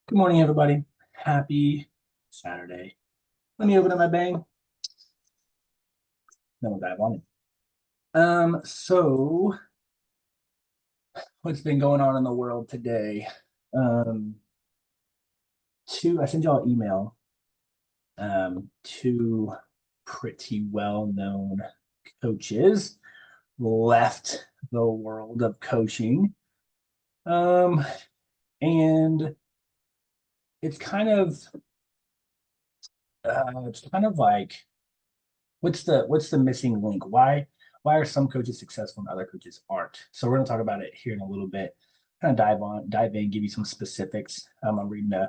Good morning, everybody. Happy Saturday. Let me open up my bang, then we'll dive on it. So what's been going on in the world today? Um, I sent y'all an email. Two pretty well-known coaches left the world of coaching. Um, and it's kind of like what's the missing link? Why are some coaches successful and other coaches aren't? So we're gonna talk about it here in a little bit. Kind of dive in, give you some specifics. I'm reading a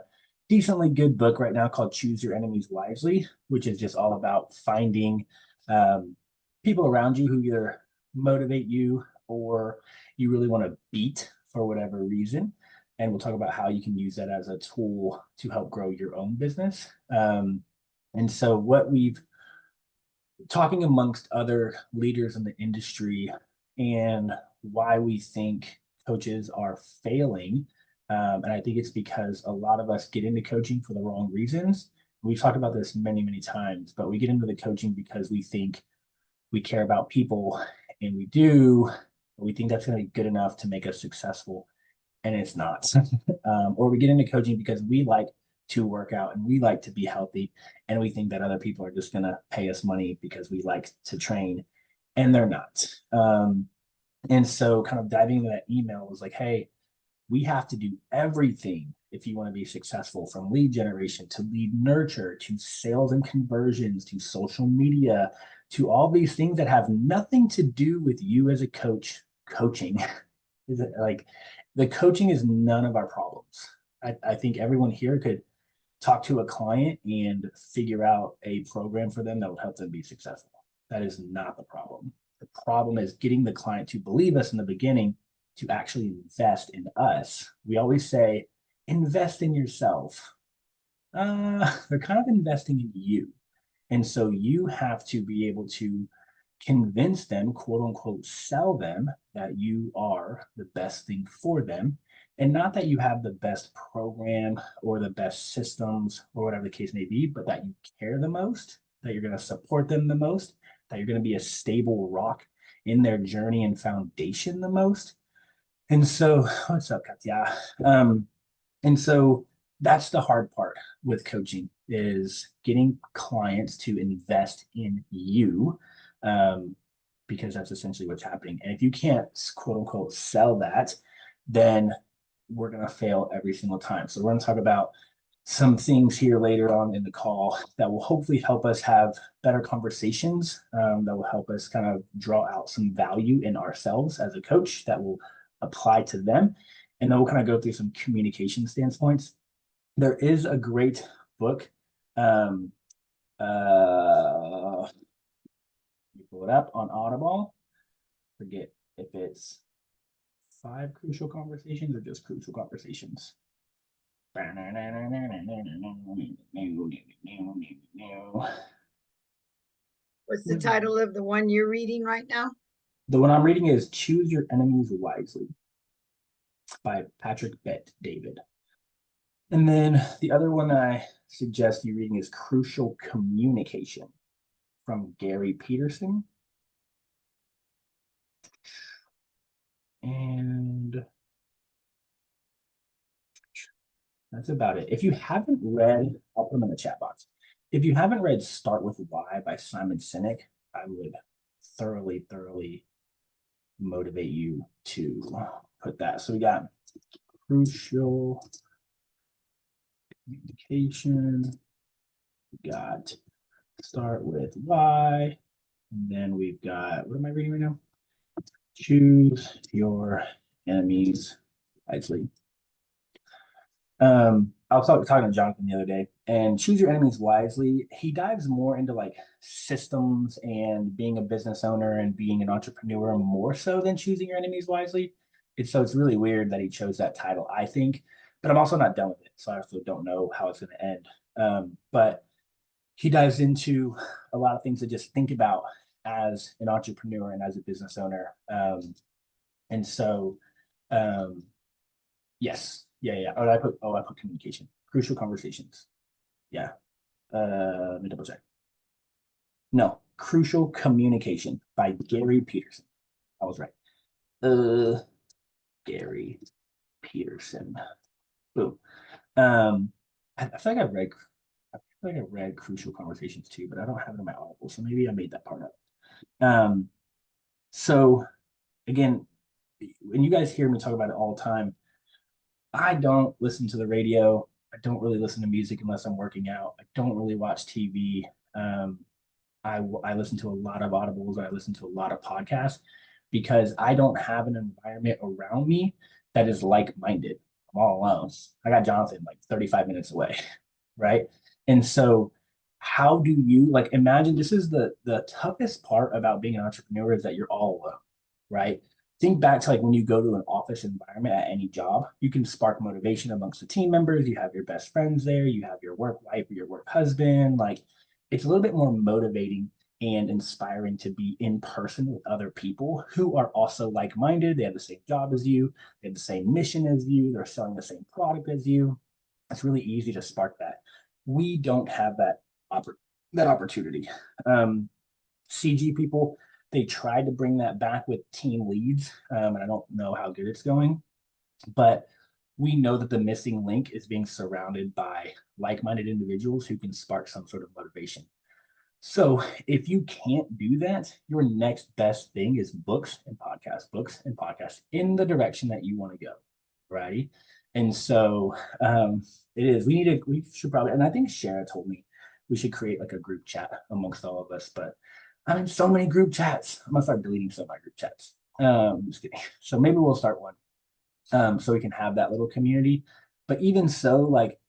decently good book right now called Choose Your Enemies Wisely, which is just all about finding um, people around you who either motivate you or you really want to beat for whatever reason. And we'll talk about how you can use that as a tool to help grow your own business. And so what we've talking amongst other leaders in the industry and why we think coaches are failing. And I think it's because a lot of us get into coaching for the wrong reasons. We've talked about this many, many times, but we get into the coaching because we think we care about people, and we do. We think that's going to be good enough to make us successful, and it's not. Or we get into coaching because we like to work out and we like to be healthy, and we think that other people are just going to pay us money because we like to train, and they're not. And so, kind of diving into that email was like, hey, we have to do everything if you want to be successful, from lead generation to lead nurture to sales and conversions to social media to all these things that have nothing to do with you as a coach coaching. Is it like the coaching is none of our problems? I think everyone here could talk to a client and figure out a program for them that will help them be successful. That is not the problem. The problem is getting the client to believe us in the beginning, to actually invest in us. We always say, invest in yourself. They're kind of investing in you. And so you have to be able to convince them, quote unquote, sell them that you are the best thing for them. And not that you have the best program or the best systems or whatever the case may be, but that you care the most, that you're going to support them the most, that you're going to be a stable rock in their journey and foundation the most. And so, what's up, Katya? And so that's the hard part with coaching, is getting clients to invest in you, um, because that's essentially what's happening. And if you can't, quote unquote, sell that, then we're going to fail every single time. So we're going to talk about some things here later on in the call that will hopefully help us have better conversations, that will help us kind of draw out some value in ourselves as a coach that will apply to them. And then we'll kind of go through some communication standpoints. There is a great book. Um, let me pull it up on Audible. Forget if it's 5 Crucial Conversations or just Crucial Conversations. What's the title of the one you're reading right now? The one I'm reading is Choose Your Enemies Wisely by Patrick Bet David. And then the other one that I suggest you reading is Crucial Communication from Gary Peterson. And that's about it. If you haven't read, I'll put them in the chat box. If you haven't read Start With Why by Simon Sinek, I would thoroughly, thoroughly motivate you to put that. So we got Crucial Communication, we got Start With Why, and then we've got, what am I reading right now? Choose Your Enemies Wisely. I was talking to Jonathan the other day, and Choose Your Enemies Wisely, he dives more into like systems and being a business owner and being an entrepreneur more so than choosing your enemies wisely. It's really weird that he chose that title, I think, but I'm also not done with it, so I also don't know how it's going to end. But he dives into a lot of things to just think about as an entrepreneur and as a business owner. And so, um, yes, Yeah. I put communication. Crucial conversations. Yeah. Let me double check. No, Crucial Communication by Gary Peterson. I was right. Uh, Gary Peterson. Boom. Um, I feel like I read Crucial Conversations too, but I don't have it in my Audible, so maybe I made that part up. Um, so again, when you guys hear me talk about it all the time, I don't listen to the radio. I don't really listen to music unless I'm working out. I don't really watch TV. Um, I listen to a lot of audibles. I listen to a lot of podcasts because I don't have an environment around me that is like-minded. I'm all alone. I got Jonathan like 35 minutes away, right? And so how do you like imagine this is the toughest part about being an entrepreneur is that you're all alone, right? Think back to like when you go to an office environment at any job, you can spark motivation amongst the team members. You have your best friends there, you have your work wife or your work husband. Like it's a little bit more motivating and inspiring to be in person with other people who are also like-minded. They have the same job as you, they have the same mission as you, they're selling the same product as you. It's really easy to spark that. We don't have that opportunity. CG people, they tried to bring that back with team leads, and I don't know how good it's going, but we know that the missing link is being surrounded by like-minded individuals who can spark some sort of motivation. So if you can't do that, your next best thing is books and podcasts in the direction that you want to go, righty? And so it is. We should probably, and I think Shara told me we should create like a group chat amongst all of us. But I'm in so many group chats. I'm gonna start deleting some of my group chats. Just kidding. So maybe we'll start one so we can have that little community. But even so, like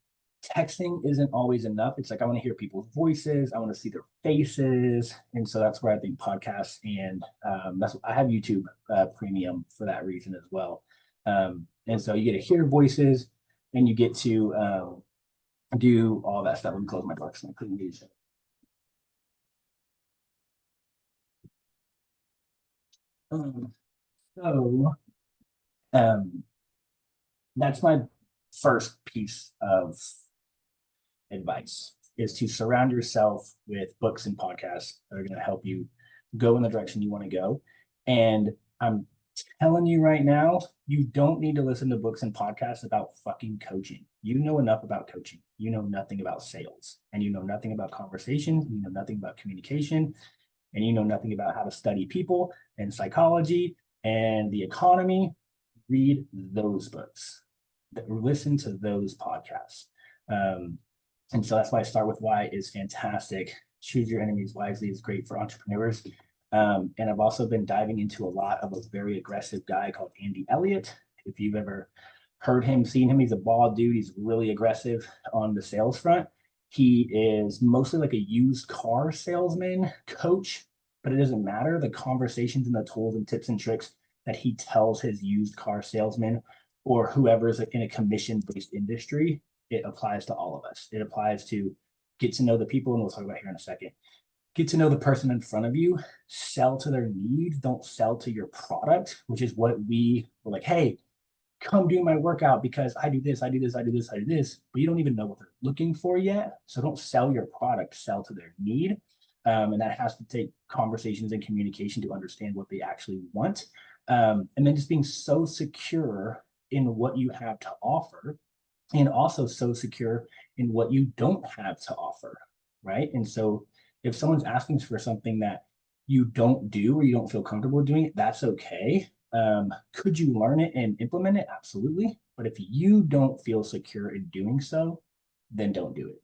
texting isn't always enough. It's like I want to hear people's voices, I want to see their faces, and so that's where I think podcasts and that's I have YouTube Premium for that reason as well. And so you get to hear voices, and you get to do all that stuff. Let me close my box. I couldn't use it. Um, so um, that's my first piece of advice is to surround yourself with books and podcasts that are going to help you go in the direction you want to go. And I'm telling you right now, you don't need to listen to books and podcasts about fucking coaching. You know enough about coaching. You know nothing about sales, and you know nothing about conversations. You know nothing about communication, and you know nothing about how to study people and psychology and the economy. Read those books. Listen to those podcasts. Um, and so that's why I start with why is fantastic. Choose your enemies wisely is great for entrepreneurs. And I've also been diving into a lot of a very aggressive guy called Andy Elliott. If you've ever heard him, seen him, he's a bald dude. He's really aggressive on the sales front. He is mostly like a used car salesman coach, but it doesn't matter. The conversations and the tools and tips and tricks that he tells his used car salesman or whoever's in a commission based industry, it applies to all of us. It applies to get to know the people, and we'll talk about here in a second. Get to know the person in front of you, sell to their needs, don't sell to your product, which is what we were like, hey, come do my workout because I do this, I do this, I do this, I do this, but you don't even know what they're looking for yet. So don't sell your product, sell to their need. And that has to take conversations and communication to understand what they actually want. And then just being so secure in what you have to offer and also so secure in what you don't have to offer, right? And so if someone's asking for something that you don't do or you don't feel comfortable doing it, that's okay. Could you learn it and implement it? Absolutely. But if you don't feel secure in doing so, then don't do it,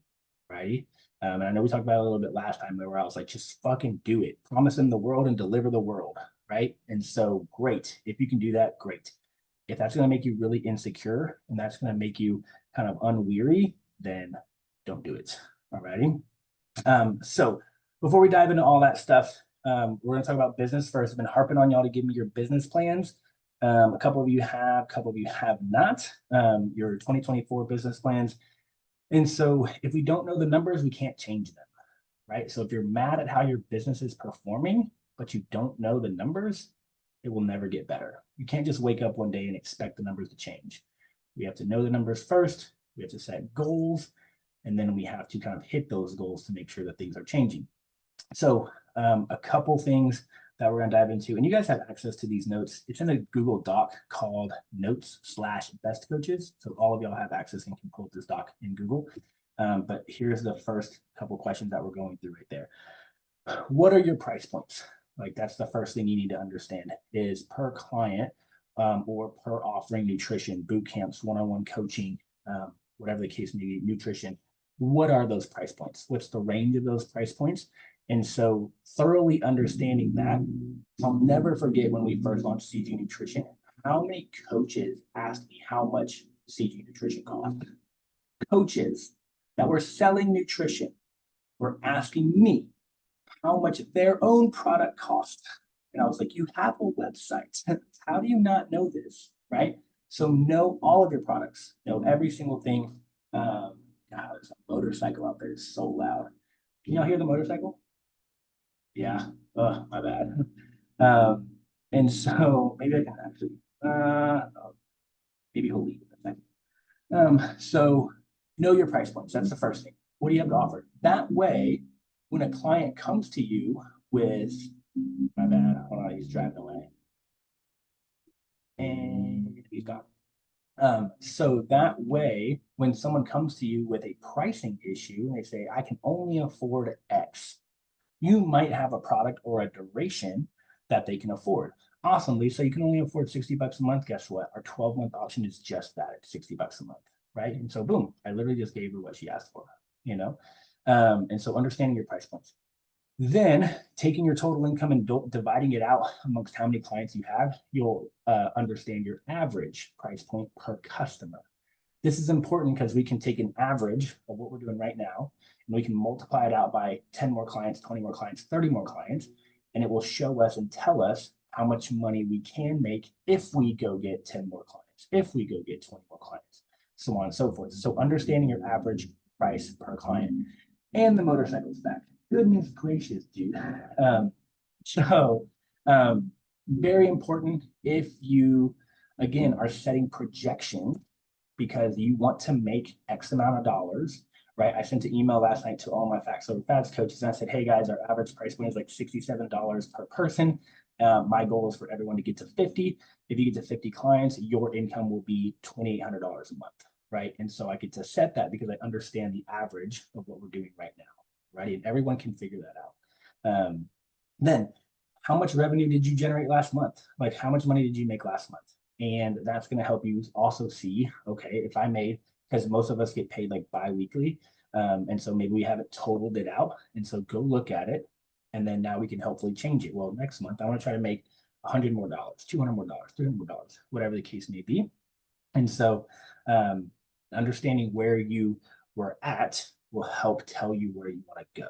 right? And I know we talked about it a little bit last time where I was like, just fucking do it. Promise them the world and deliver the world, right? And so great. If you can do that, great. If that's going to make you really insecure and that's going to make you kind of unweary, then don't do it. All righty. So before we dive into all that stuff, we're going to talk about business first. I've been harping on y'all to give me your business plans. A couple of you have, a couple of you have not, your 2024 business plans. And so if we don't know the numbers, we can't change them, right? So if you're mad at how your business is performing, but you don't know the numbers, it will never get better. You can't just wake up one day and expect the numbers to change. We have to know the numbers first. We have to set goals, and then we have to kind of hit those goals to make sure that things are changing. So a couple things that we're going to dive into, and you guys have access to these notes. It's in a Google Doc called Notes/Best Coaches. So all of y'all have access and can pull up this doc in Google. But here's the first couple questions that we're going through right there. What are your price points? Like that's the first thing you need to understand is per client or per offering nutrition, boot camps, one-on-one coaching, whatever the case may be, nutrition. What are those price points? What's the range of those price points? And so thoroughly understanding that, I'll never forget when we first launched CG Nutrition, how many coaches asked me how much CG Nutrition cost. Coaches that were selling nutrition were asking me how much their own product cost. And I was like, you have a website. How do you not know this? Right? So know all of your products, know every single thing. God, there's a motorcycle out there. It's so loud. Can y'all hear the motorcycle? Yeah. Oh, my bad. And so maybe I can actually, maybe he'll leave in a second. So know your price points. That's the first thing. What do you have to offer? That way, when a client comes to you with, my bad, hold on, he's driving away. And he's gone. So that way, when someone comes to you with a pricing issue, and they say, I can only afford X, you might have a product or a duration that they can afford. Awesome, Lisa, you can only afford 60 bucks a month. Guess what? Our 12-month option is just that, it's 60 bucks a month, right? And so boom, I literally just gave her what she asked for, you know? And so understanding your price points. Then taking your total income and dividing it out amongst how many clients you have, you'll understand your average price point per customer. This is important because we can take an average of what we're doing right now, and we can multiply it out by 10 more clients, 20 more clients, 30 more clients, and it will show us and tell us how much money we can make if we go get 10 more clients, if we go get 20 more clients, so on and so forth. So understanding your average price per client. And the motorcycle's back. Goodness gracious, dude. So very important if you, again, are setting projection because you want to make X amount of dollars, right? I sent an email last night to all my Facts Over Fads coaches and I said, hey guys, our average price point is like $67 per person. My goal is for everyone to get to 50. If you get to 50 clients, your income will be $2,800 a month, right? And so I get to set that because I understand the average of what we're doing right now, right? And everyone can figure that out. Then, how much revenue did you generate last month? Like, how much money did you make last month? And that's going to help you also see, okay, if I made, because most of us get paid like bi-weekly. And so maybe we haven't totaled it out. And so go look at it. And then now we can hopefully change it. Well, next month, I want to try to make $100 more, $200 more, $300 more, whatever the case may be. And so understanding where you were at will help tell you where you want to go.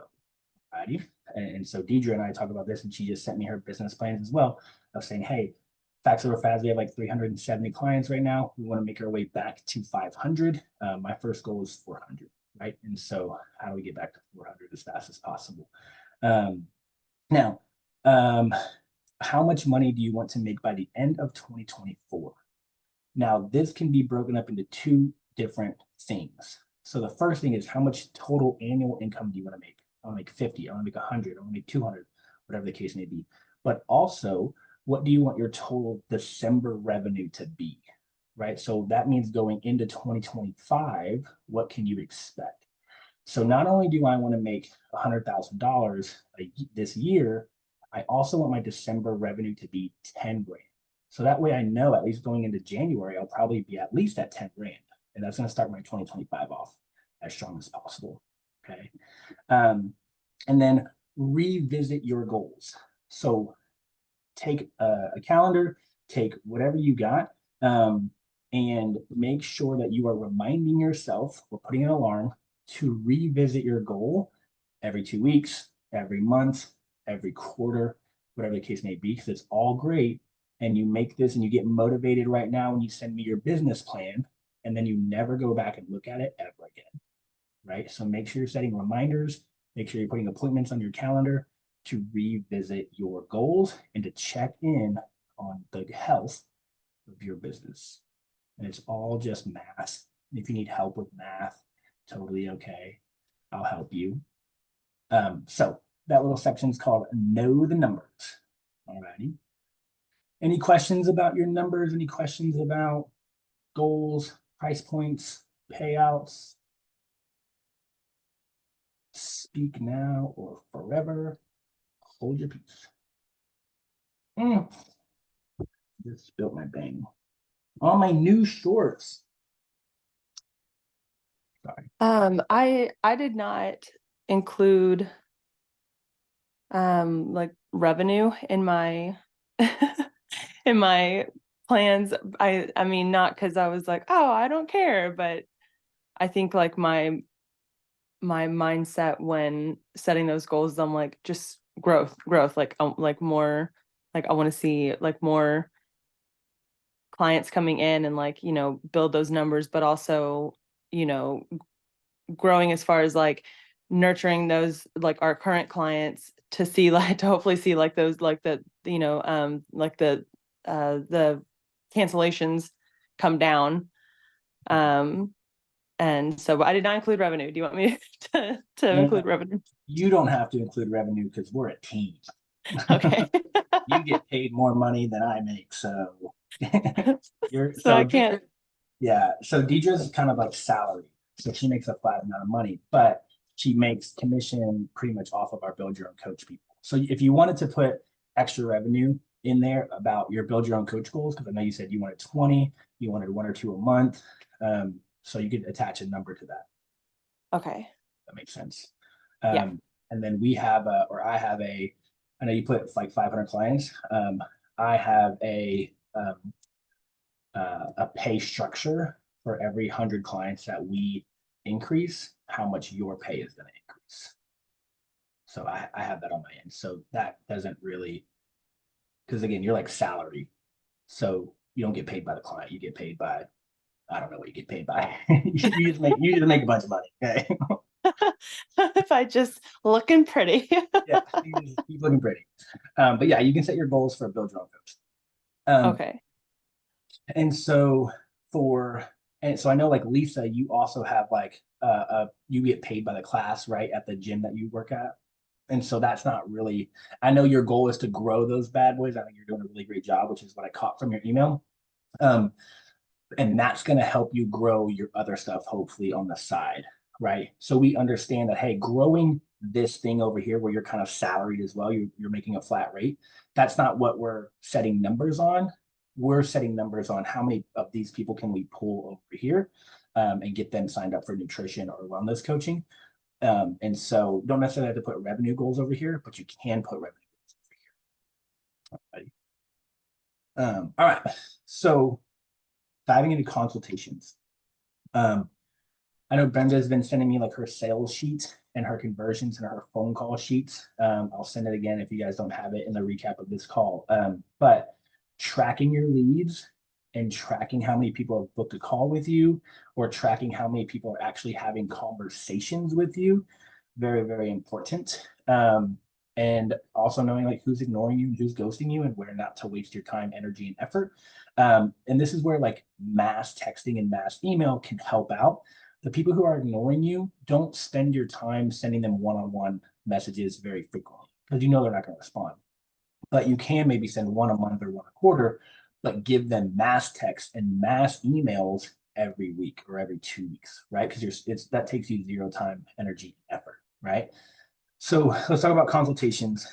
Righty? And so Deidre and I talk about this, and she just sent me her business plans as well of saying, hey, Facts Over Fads, we have like 370 clients right now. We want to make our way back to 500. My first goal is 400, right? And so how do we get back to 400 as fast as possible? Now, how much money do you want to make by the end of 2024? Now, this can be broken up into two different things. So the first thing is how much total annual income do you want to make? I want to make 50, I want to make 100, I want to make 200, whatever the case may be. But also, what do you want your total December revenue to be, right? So that means going into 2025, what can you expect? So not only do I want to make $100,000 this year, I also want my December revenue to be 10 grand. So that way I know at least going into January, I'll probably be at least at 10 grand. And that's going to start my 2025 off as strong as possible. Okay. And then revisit your goals. So take a calendar, take whatever you got, and make sure that you are reminding yourself or putting an alarm to revisit your goal every 2 weeks, every month, every quarter, whatever the case may be, because it's all great. And you make this and you get motivated right now and you send me your business plan, and then you never go back and look at it ever again, right? So make sure you're setting reminders, make sure you're putting appointments on your calendar to revisit your goals and to check in on the health of your business. and it's all just math. If you need help with math, totally okay. I'll help you. So that little section is called Know the Numbers. All righty. Any questions about your numbers? Any questions about goals, price points, payouts? Speak now or forever. Hold your peace. Just spilled my bang on my new shorts. Sorry. I did not include like revenue in my in my plans. I mean, not because I was like, oh, I don't care, but I think like my mindset when setting those goals, I'm like just growth, like more, like I want to see like more clients coming in and like, build those numbers, but also, growing as far as like nurturing those like our current clients to see like to hopefully see like those like like the cancellations come down. And so I did not include revenue. Do you want me to No, include revenue? you don't have to include revenue because we're a team. Okay. You get paid more money than I make, so you're So I can't. yeah. So Deidre's kind of like salary, so she makes a flat amount of money, but she makes commission pretty much off of our build your own coach people. So if you wanted to put extra revenue in there about your build your own coach goals, because I know you said you wanted 20, you wanted one or two a month, so you could attach a number to that. Okay. That makes sense. Yeah. And then we have a, or I have a, I know you put like 500 clients. I have a pay structure for every 100 clients that we increase, how much your pay is going to increase. So I have that on my end. So that doesn't really, because again, you're like salary. So you don't get paid by the client. You get paid by, I don't know what you get paid by. You just make a bunch of money. Okay. If I just looking pretty. Yeah, you just keep looking pretty. But yeah, you can set your goals for a build your own coach. Okay. And so for and so I know like Lisa, you also have like you get paid by the class, right? At the gym that you work at. And so that's not really, I know your goal is to grow those bad boys. I think you're doing a really great job, which is what I caught from your email. Um, and that's going to help you grow your other stuff, hopefully on the side, right? So we understand that, hey, growing this thing over here where you're kind of salaried as well, you're making a flat rate. That's not what we're setting numbers on. We're setting numbers on how many of these people can we pull over here and get them signed up for nutrition or wellness coaching. And so don't necessarily have to put revenue goals over here, but you can put revenue goals over here. All right. So diving into consultations. I know Brenda's been sending me like her sales sheet and her conversions and her phone call sheets. I'll send it again if you guys don't have it in the recap of this call. But tracking your leads and tracking how many people have booked a call with you or tracking how many people are actually having conversations with you, very, very important. And also knowing like who's ignoring you, who's ghosting you, and where not to waste your time, energy, and effort. And this is where like mass texting and mass email can help out. The people who are ignoring you, don't spend your time sending them one-on-one messages very frequently because you know they're not going to respond. But you can maybe send one a month or one a quarter, but give them mass text and mass emails every week or every 2 weeks, right? Because that takes you zero time, energy, effort, right? So let's talk about consultations.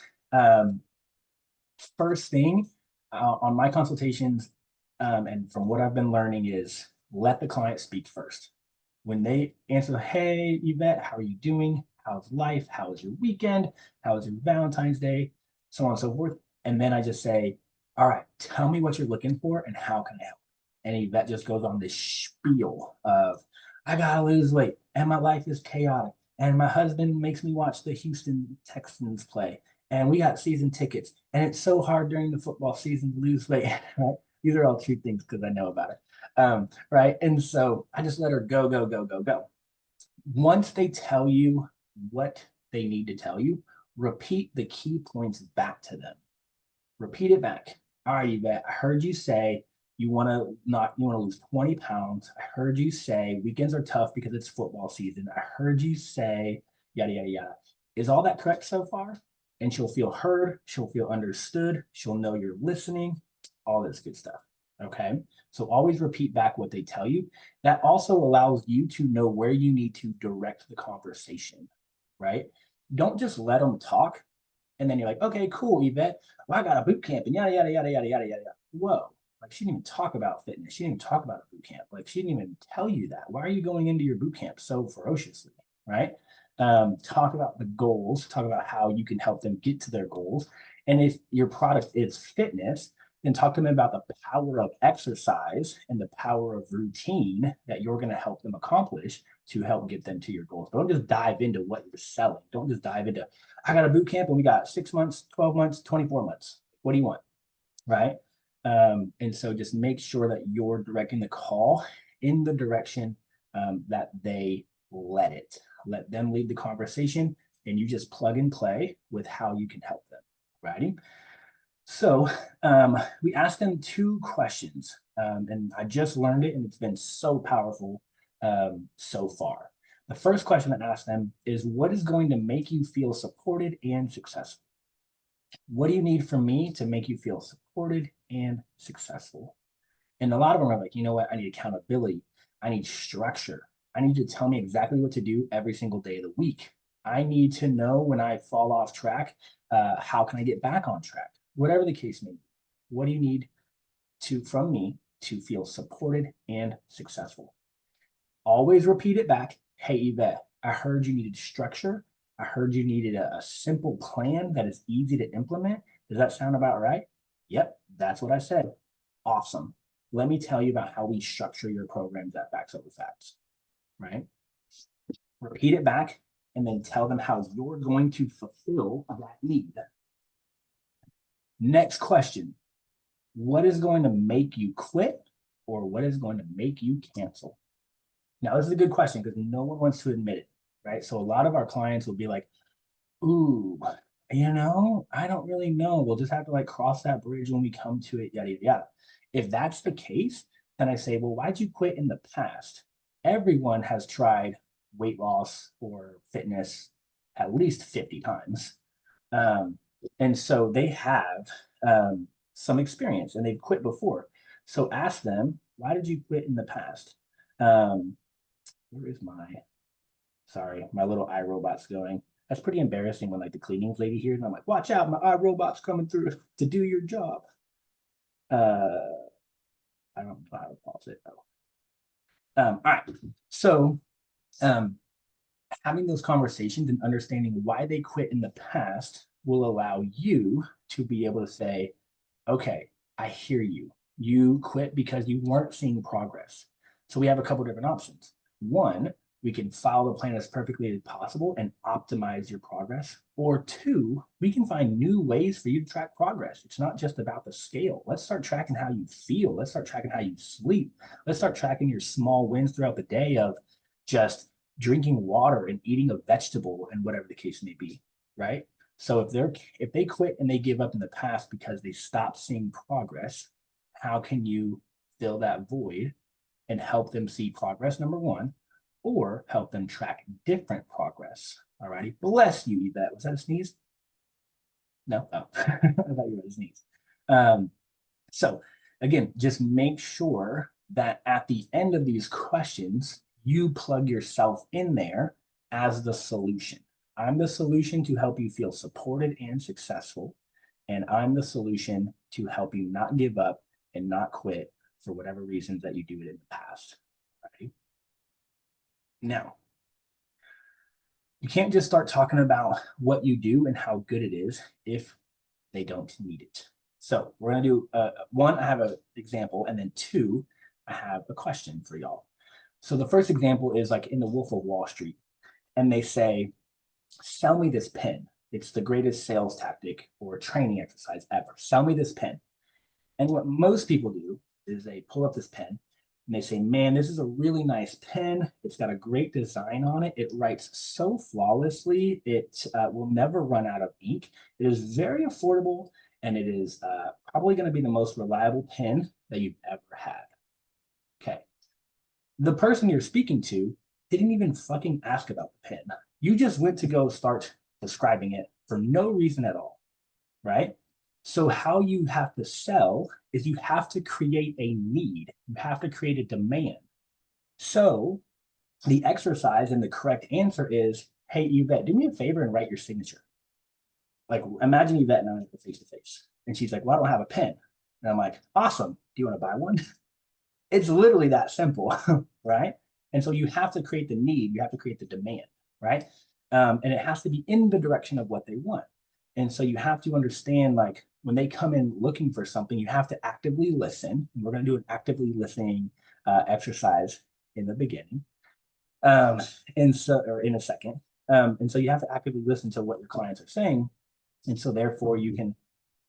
First thing on my consultations, and from what I've been learning, is let the client speak first. When they answer, hey, Yvette, how are you doing? How's life? How was your weekend? How was your Valentine's Day? So on and so forth. And then I just say, all right, tell me what you're looking for and how can I help? And Yvette just goes on this spiel of, I gotta lose weight and my life is chaotic. And my husband makes me watch the Houston Texans play. And we got season tickets. And it's so hard during the football season to lose weight. Right? These are all true things because I know about it. Right. And so I just let her go, go, go, go, go. Once they tell you what they need to tell you, repeat the key points back to them. Repeat it back. All right, Yvette, I heard you say You want to lose 20 pounds. I heard you say weekends are tough because it's football season. I heard you say yada, yada, yada. Is all that correct so far? And she'll feel heard. She'll feel understood. She'll know you're listening, all this good stuff. Okay. So always repeat back what they tell you. That also allows you to know where you need to direct the conversation, right? Don't just let them talk. And then you're like, okay, cool, Yvette. Well, I got a boot camp and yada, yada, yada, yada, yada, yada. Whoa. Like she didn't even talk about fitness. She didn't even talk about a boot camp. Like she didn't even tell you that. Why are you going into your boot camp so ferociously, right? Talk about the goals. Talk about how you can help them get to their goals. And if your product is fitness, then talk to them about the power of exercise and the power of routine that you're going to help them accomplish to help get them to your goals. Don't just dive into what you're selling. Don't just dive into, I got a boot camp and we got 6 months, 12 months, 24 months. What do you want? Right. And so just make sure that you're directing the call in the direction that they let them lead the conversation, and you just plug and play with how you can help them. Righty. So we asked them 2 questions, and I just learned it, and it's been so powerful so far. The first question that I asked them is, what is going to make you feel supported and successful? What do you need from me to make you feel supported and successful? And a lot of them are like, you know what? I need accountability. I need structure. I need you to tell me exactly what to do every single day of the week. I need to know when I fall off track, how can I get back on track? Whatever the case may be. What do you need from me to feel supported and successful? Always repeat it back. Hey, Yvette, I heard you needed structure. I heard you needed a simple plan that is easy to implement. Does that sound about right? Yep, that's what I said. Awesome. Let me tell you about how we structure your programs that backs up the facts, right? Repeat it back and then tell them how you're going to fulfill that need. Next question. What is going to make you quit, or what is going to make you cancel? Now, this is a good question because no one wants to admit it, right? So a lot of our clients will be like, ooh, I don't really know. We'll just have to like cross that bridge when we come to it, yada, yada, yada. If that's the case, then I say, well, why'd you quit in the past? Everyone has tried weight loss or fitness at least 50 times. And so they have some experience and they've quit before. So ask them, why did you quit in the past? Where is my little iRobot's going. That's pretty embarrassing when like the cleaning lady here and I'm like, watch out, my iRobot's coming through to do your job. I don't know how to pause it though. All right. So having those conversations and understanding why they quit in the past will allow you to be able to say, okay, I hear you. You quit because you weren't seeing progress. So we have a couple different options. One, we can follow the plan as perfectly as possible and optimize your progress. Or 2, we can find new ways for you to track progress. It's not just about the scale. Let's start tracking how you feel. Let's start tracking how you sleep. Let's start tracking your small wins throughout the day of just drinking water and eating a vegetable and whatever the case may be, right? So if they quit and they give up in the past because they stopped seeing progress, how can you fill that void and help them see progress, number 1, or help them track different progress? All righty. Bless you, Yvette. Was that a sneeze? No. Oh, I thought you were a sneeze. So again, just make sure that at the end of these questions, you plug yourself in there as the solution. I'm the solution to help you feel supported and successful. And I'm the solution to help you not give up and not quit for whatever reasons that you do it in the past. Right? Now, you can't just start talking about what you do and how good it is if they don't need it. So we're going to do 1, I have an example, and then 2, I have a question for y'all. So the first example is like in the Wolf of Wall Street, and they say, sell me this pen. It's the greatest sales tactic or training exercise ever. Sell me this pen. And what most people do is they pull up this pen and they say, man, this is a really nice pen. It's got a great design on it. It writes so flawlessly. It will never run out of ink. It is very affordable. and it is probably going to be the most reliable pen that you've ever had. Okay. The person you're speaking to didn't even fucking ask about the pen. You just went to go start describing it for no reason at all, right? So how you have to sell is you have to create a need. You have to create a demand. So the exercise and the correct answer is, hey, Yvette, do me a favor and write your signature. Like, imagine Yvette and I face to face. And she's like, well, I don't have a pen. And I'm like, awesome. Do you want to buy one? It's literally that simple, right? And so you have to create the need, you have to create the demand, right? And it has to be in the direction of what they want. And so you have to understand, like, when they come in looking for something, you have to actively listen. And we're going to do an actively listening exercise in the beginning, and so, or in a second. And so you have to actively listen to what your clients are saying. And so therefore you can,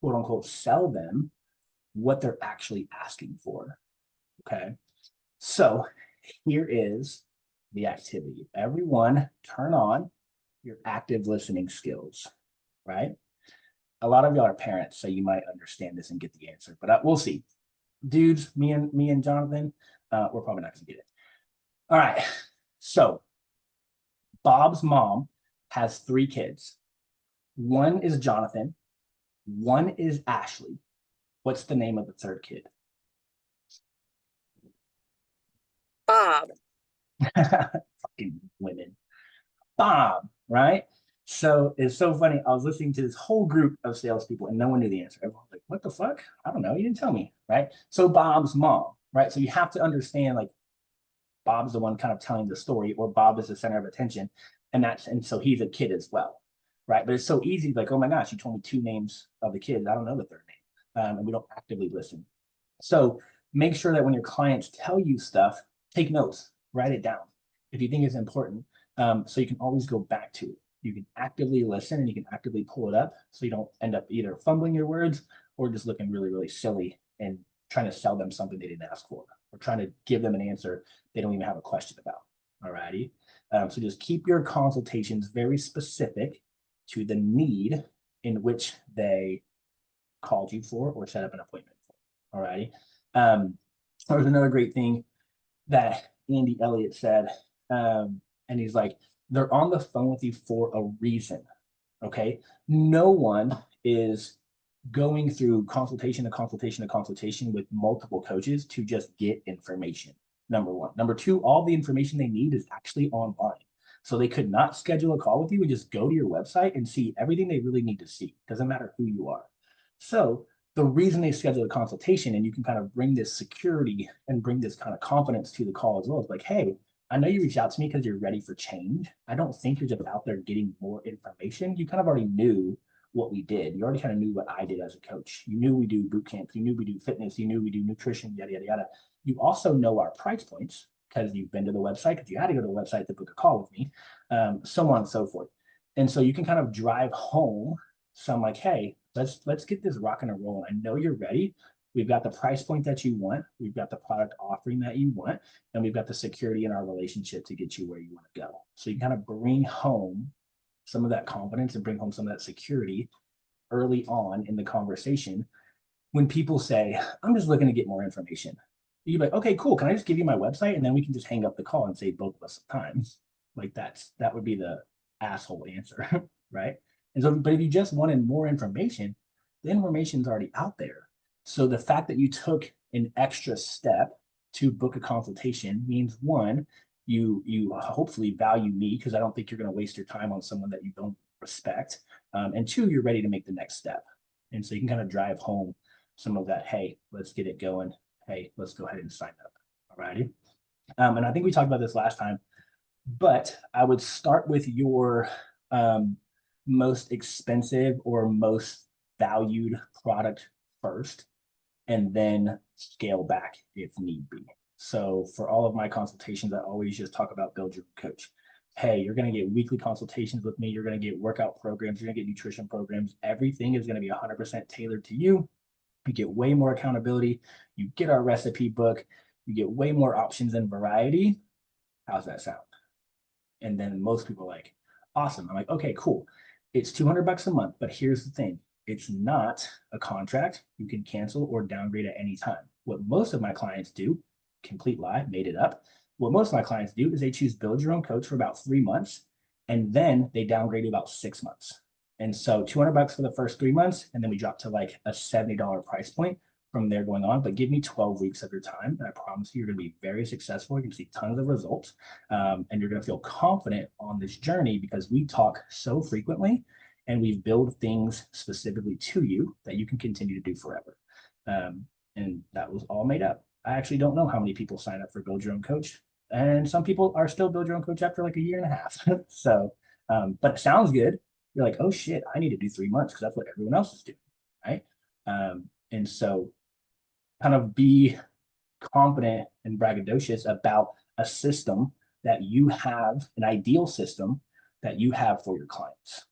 quote unquote, sell them what they're actually asking for. Okay. So here is the activity. Everyone turn on your active listening skills, right? A lot of y'all are parents, so you might understand this and get the answer, but we'll see. Dudes, me and Jonathan, we're probably not gonna get it. All right. So Bob's mom has 3 kids. One is Jonathan, one is Ashley. What's the name of the 3rd kid? Bob. Fucking women. Bob, right? So it's so funny. I was listening to this whole group of salespeople and no one knew the answer. Everyone was like, what the fuck? I don't know. You didn't tell me, right? So Bob's mom, right? So you have to understand, like, Bob's the one kind of telling the story, or Bob is the center of attention. And so he's a kid as well, right? But it's so easy, like, oh my gosh, you told me 2 names of the kids. I don't know the 3rd name. And we don't actively listen. So make sure that when your clients tell you stuff, take notes, write it down if you think it's important. So you can always go back to it. You can actively listen and you can actively pull it up so you don't end up either fumbling your words or just looking really, really silly and trying to sell them something they didn't ask for, or trying to give them an answer they don't even have a question about. All righty. So just keep your consultations very specific to the need in which they called you for or set up an appointment for. All righty. There's another great thing that Andy Elliott said, and he's like, they're on the phone with you for a reason. Okay. No one is going through consultation to consultation to consultation with multiple coaches to just get information. Number one. Number two, all the information they need is actually online. So they could not schedule a call with you and just go to your website and see everything they really need to see. Doesn't matter who you are. So the reason they schedule a consultation, and you can kind of bring this security and bring this kind of confidence to the call as well, is like, hey, I know you reached out to me because you're ready for change. I don't think you're just out there getting more information. You kind of already knew what we did. You already kind of knew what I did as a coach. You knew we do boot camps. You knew we do fitness. You knew we do nutrition, yada, yada, yada. You also know our price points because you've been to the website, because you had to go to the website to book a call with me, so on and so forth. And so you can kind of drive home some, like, hey, let's get this rocking and rolling. I know you're ready. We've got the price point that you want. We've got the product offering that you want, and we've got the security in our relationship to get you where you want to go. So you kind of bring home some of that confidence and bring home some of that security early on in the conversation. When people say, I'm just looking to get more information, you're like, okay, cool. Can I just give you my website? And then we can just hang up the call and save both of us some time. Like that would be the asshole answer, right? And so, but if you just wanted more information, the information's already out there. So the fact that you took an extra step to book a consultation means, one, you hopefully value me, because I don't think you're going to waste your time on someone that you don't respect. And two, you're ready to make the next step. And so you can kind of drive home some of that, hey, let's get it going. Hey, let's go ahead and sign up. All righty. And I think we talked about this last time, but I would start with your most expensive or most valued product first, and then scale back if need be. So for all of my consultations, I always just talk about build your coach. Hey, you're going to get weekly consultations with me. You're going to get workout programs. You're going to get nutrition programs. Everything is going to be 100% tailored to you. You get way more accountability. You get our recipe book. You get way more options and variety. How's that sound? And then most people are like, awesome. I'm like, okay, cool. It's $200 a month, but here's the thing. it's not a contract you can cancel or downgrade at any time. What most of my clients do, complete lie, made it up. What most of my clients do is they choose build your own coach for about 3 months, and then they downgrade to about 6 months. And so $200 for the first 3 months, and then we drop to like a $70 price point from there going on. But give me 12 weeks of your time, and I promise you, you're going to be very successful. You're going to see tons of results, and you're going to feel confident on this journey because we talk so frequently, and we've built things specifically to you that you can continue to do forever. And that was all made up. I actually don't know how many people sign up for Build Your Own Coach, and some people are still Build Your Own Coach after like a year and a half. So, but it sounds good. You're like, oh shit, I need to do 3 months because that's what everyone else is doing, right? And so, kind of be confident and braggadocious about a system that you have, an ideal system that you have for your clients.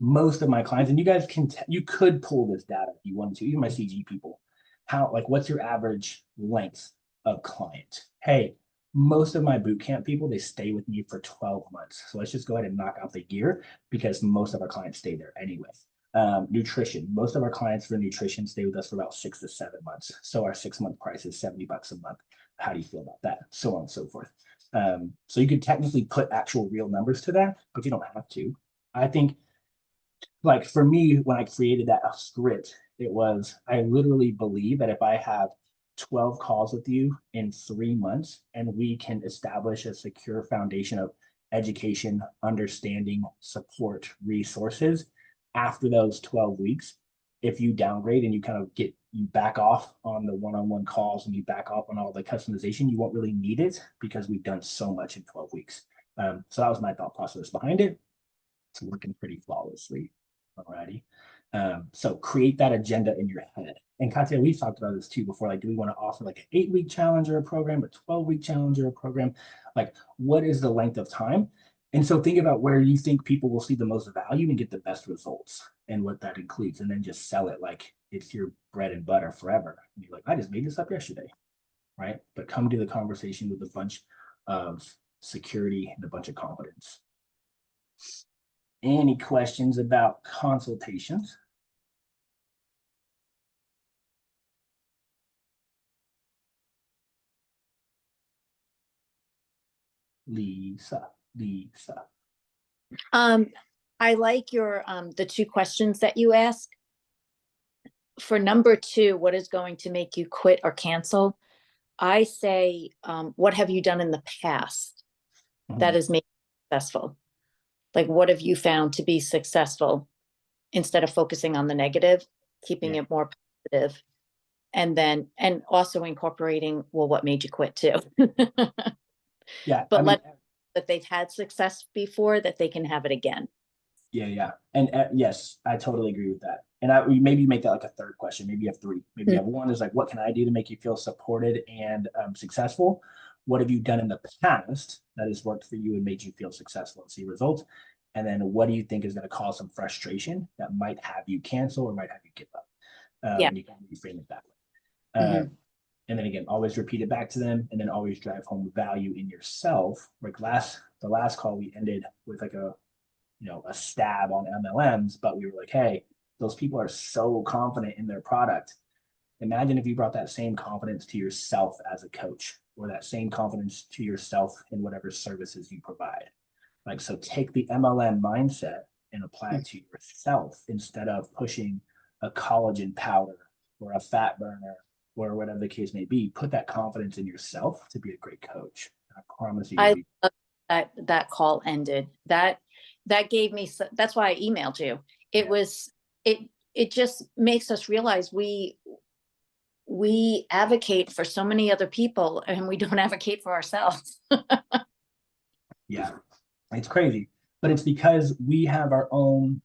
Most of my clients, and you guys can, you could pull this data if you wanted to, even my CG people. How, like, what's your average length of client? Hey, most of my boot camp people, they stay with me for 12 months. So let's just go ahead and knock out the gear because most of our clients stay there anyway. Nutrition, most of our clients for nutrition stay with us for about 6 to 7 months. So our 6 month price is $70 a month. How do you feel about that? So on and so forth. So you could technically put actual real numbers to that, but you don't have to. I think, like, for me, when I created that script, it was, I literally believe that if I have 12 calls with you in 3 months and we can establish a secure foundation of education, understanding, support, resources after those 12 weeks, if you downgrade and you kind of get, you back off on the one-on-one calls and you back off on all the customization, you won't really need it because we've done so much in 12 weeks. So that was my thought process behind it. It's working pretty flawlessly. Alrighty. So create that agenda in your head. And Katya, we've talked about this too before. Like, do we want to offer like an 8-week challenge or a program, a 12-week challenge or a program? Like, what is the length of time? And so think about where you think people will see the most value and get the best results and what that includes. And then just sell it like it's your bread and butter forever. And you're like, I just made this up yesterday. Right. But come to the conversation with a bunch of security and a bunch of confidence. Any questions about consultations? Lisa. I like your the 2 questions that you asked. For number 2, what is going to make you quit or cancel? I say, what have you done in the past that has made you successful? Like, what have you found to be successful instead of focusing on the negative, keeping it more positive, and then, and also incorporating, well, what made you quit too? Yeah. But let that they've had success before, that they can have it again. Yeah. And yes, I totally agree with that. And maybe make that like a third question. Maybe you have 3. Maybe you have 1 is like, what can I do to make you feel supported and successful? What have you done in the past that has worked for you and made you feel successful and see results? And then what do you think is going to cause some frustration that might have you cancel or might have you give up? And you can reframe it that way. And then again, always repeat it back to them, and then always drive home value in yourself. Like the last call, we ended with like a stab on MLMs, but we were like, hey, those people are so confident in their product. Imagine if you brought that same confidence to yourself as a coach, or that same confidence to yourself in whatever services you provide. Like, so take the MLM mindset and apply it to yourself instead of pushing a collagen powder or a fat burner or whatever the case may be. Put that confidence in yourself to be a great coach. I promise you. I love that call ended. That gave me, that's why I emailed you. It was, it just makes us realize we advocate for so many other people and we don't advocate for ourselves. Yeah, it's crazy, but it's because we have our own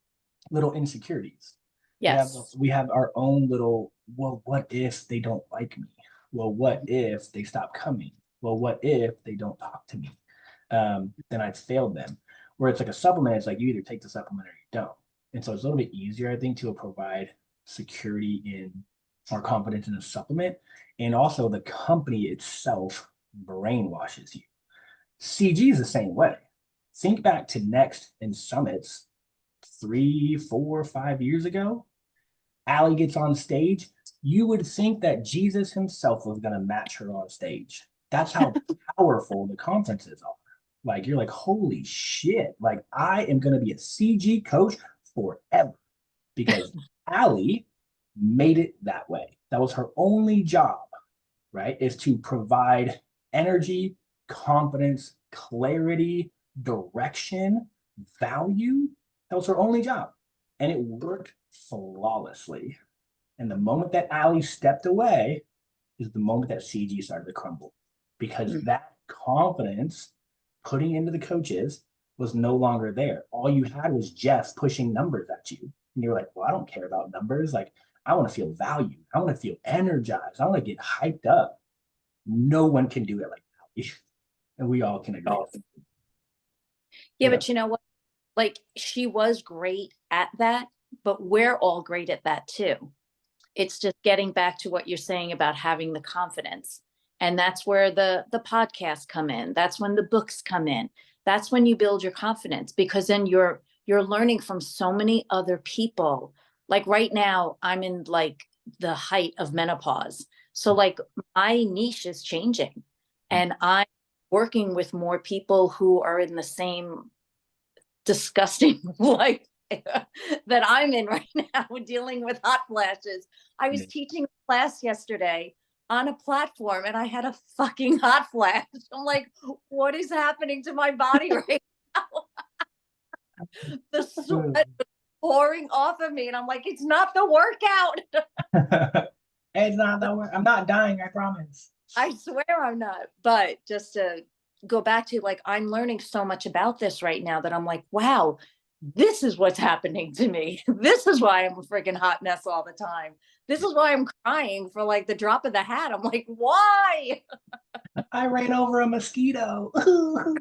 little insecurities. Yes. We have our own little, well, what if they don't like me? Well, what if they stop coming? Well, what if they don't talk to me? Then I've failed them. Where it's like a supplement, it's like you either take the supplement or you don't. And so it's a little bit easier, I think, to provide security in or confidence in a supplement. And also the company itself brainwashes you. CG is the same way. Think back to Next and Summits 3, 4, 5 years ago. Allie gets on stage, you would think that Jesus himself was going to match her on stage. That's how powerful the conferences are. Like, you're like, holy shit. Like, I am going to be a CG coach forever because Allie made it that way. That was her only job, right? Is to provide energy, confidence, clarity, direction, value. That was her only job. And it worked flawlessly. And the moment that Allie stepped away is the moment that CG started to crumble because that confidence putting into the coaches was no longer there. All you had was Jeff pushing numbers at you. And you're like, well, I don't care about numbers. Like, I want to feel valued. I want to feel energized. I want to get hyped up. No one can do it like that. And we all can agree. Yeah, but you know what? Like, she was great at that, but we're all great at that too. It's just getting back to what you're saying about having the confidence. And that's where the podcasts come in. That's when the books come in. That's when you build your confidence, because then you're learning from so many other people. Like right now, I'm in like the height of menopause. So like my niche is changing, and I'm working with more people who are in the same disgusting life that I'm in right now, dealing with hot flashes. I was teaching a class yesterday on a platform and I had a fucking hot flash. I'm like, what is happening to my body right now? The sweat was pouring off of me and I'm like, it's not the workout. It's not the work. I'm not dying, I promise. I swear I'm not. But just to go back to, like, I'm learning so much about this right now that I'm like, wow, this is what's happening to me. This is why I'm a freaking hot mess all the time. This is why I'm crying for like the drop of the hat. I'm like, why? I ran over a mosquito.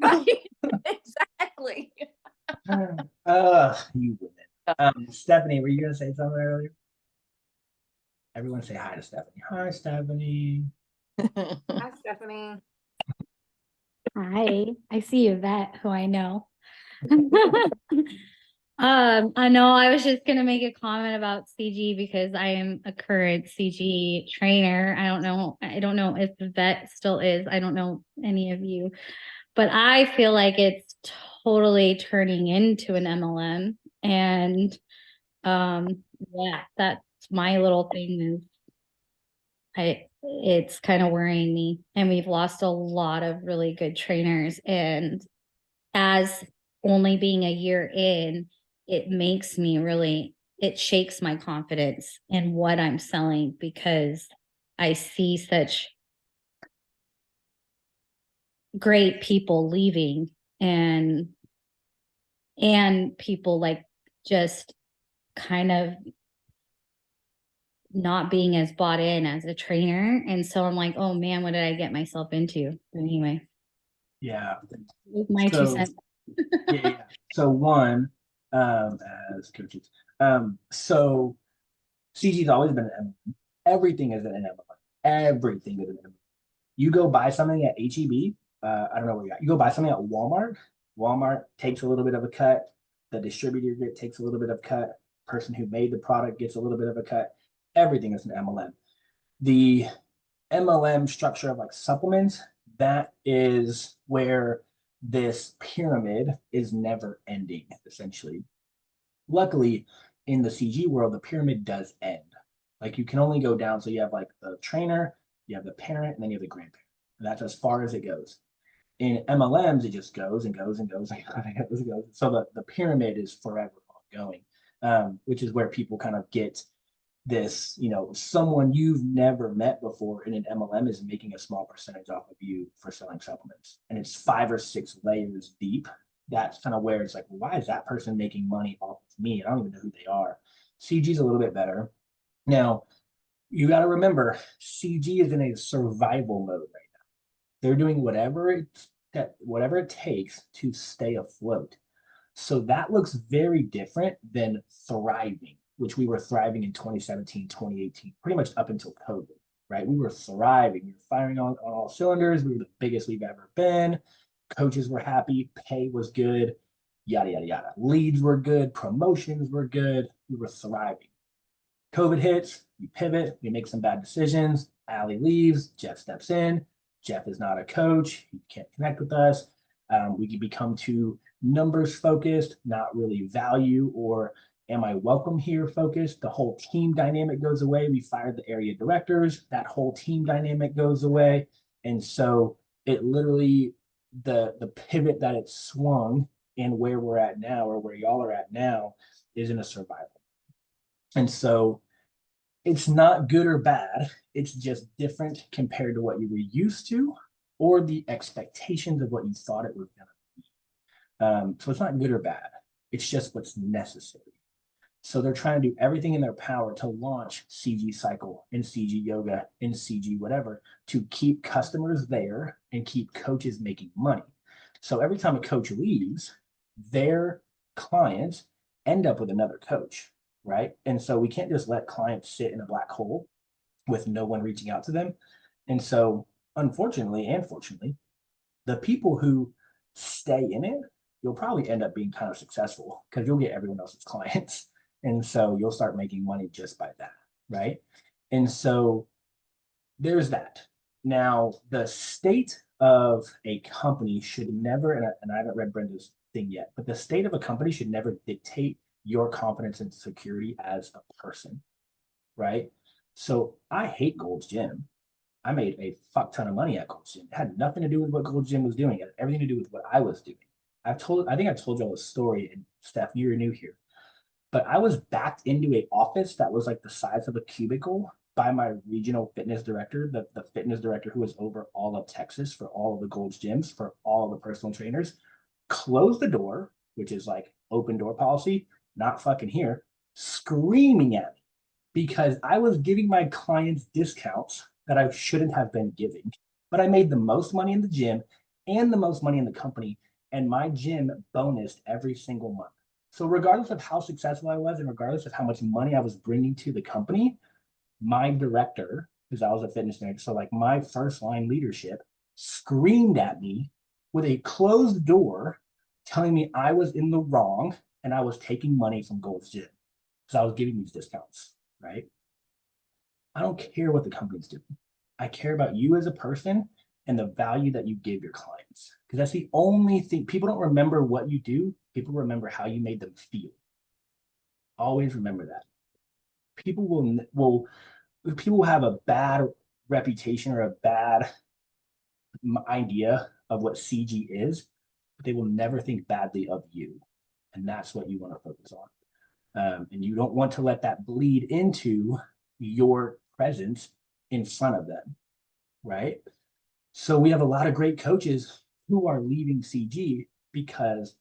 Right? Exactly. You women. Stephanie, were you gonna say something earlier? Everyone say hi to Stephanie. Hi, Stephanie. Hi, Stephanie. Hi, I see Yvette, who I know. I know I was just gonna make a comment about CG because I am a current CG trainer. I don't know if Yvette still is. I don't know any of you, but I feel like it's totally turning into an MLM. And yeah, that's my little thing is it's kind of worrying me, and we've lost a lot of really good trainers. And as only being a year in, it makes me really, it shakes my confidence in what I'm selling because I see such great people leaving and people like just kind of not being as bought in as a trainer. And so I'm like, oh man, what did I get myself into? Anyway. Yeah. My 2 cents. Yeah. So one, as coaches, so CG's always been an MLM. Everything is an MLM. Everything is an MLM. You go buy something at HEB, I don't know where you got. You go buy something at Walmart. Walmart takes a little bit of a cut. The distributor takes a little bit of cut. Person who made the product gets a little bit of a cut. Everything is an MLM. The MLM structure of like supplements, that is where this pyramid is never ending, essentially. Luckily, in the CG world, the pyramid does end. Like you can only go down. So you have like the trainer, you have the parent, and then you have the grandparent. And that's as far as it goes. In MLMs, it just goes and goes and goes and goes and goes. So the pyramid is forever ongoing, which is where people kind of get this, someone you've never met before in an MLM is making a small percentage off of you for selling supplements. And it's 5 or 6 layers deep. That's kind of where it's like, well, why is that person making money off of me? I don't even know who they are. CG's a little bit better. Now, you got to remember, CG is in a survival mode right now. They're doing whatever it takes to stay afloat. So that looks very different than thriving, which we were thriving in 2017, 2018, pretty much up until COVID, right? We were thriving. We were firing on all cylinders. We were the biggest we've ever been. Coaches were happy. Pay was good. Yada, yada, yada. Leads were good. Promotions were good. We were thriving. COVID hits, we pivot, we make some bad decisions. Allie leaves, Jeff steps in. Jeff is not a coach. He can't connect with us. We can become too numbers focused, not really value or am I welcome here focused. The whole team dynamic goes away. We fired the area directors. That whole team dynamic goes away. And so it literally, the pivot that it swung and where we're at now or where y'all are at now is in a survival. And so it's not good or bad. It's just different compared to what you were used to or the expectations of what you thought it was going to be. So it's not good or bad. It's just what's necessary. So they're trying to do everything in their power to launch CG Cycle and CG Yoga and CG whatever to keep customers there and keep coaches making money. So every time a coach leaves, their clients end up with another coach, right? And so we can't just let clients sit in a black hole with no one reaching out to them. And so unfortunately and fortunately, the people who stay in it, you'll probably end up being kind of successful because you'll get everyone else's clients. And so you'll start making money just by that, right? And so there's that. Now, the state of a company should never, and I haven't read Brenda's thing yet, but the state of a company should never dictate your confidence and security as a person, right? So I hate Gold's Gym. I made a fuck ton of money at Gold's Gym. It had nothing to do with what Gold's Gym was doing. It had everything to do with what I was doing. I think I told y'all a story, and Steph, you're new here, but I was backed into an office that was like the size of a cubicle by my regional fitness director, the fitness director who was over all of Texas for all of the Gold's Gyms, for all of the personal trainers, closed the door, which is like open door policy, not fucking here, screaming at me because I was giving my clients discounts that I shouldn't have been giving. But I made the most money in the gym and the most money in the company, and my gym bonused every single month. So regardless of how successful I was and regardless of how much money I was bringing to the company, my director, because I was a fitness manager, so like my first line leadership screamed at me with a closed door telling me I was in the wrong and I was taking money from Gold's Gym because I was giving these discounts, right? I don't care what the company's doing. I care about you as a person and the value that you give your clients. Because that's the only thing. People don't remember what you do. People remember how you made them feel. Always remember that. People will have a bad reputation or a bad idea of what CG is, but they will never think badly of you. And that's what you want to focus on. And you don't want to let that bleed into your presence in front of them, right? So we have a lot of great coaches who are leaving CG because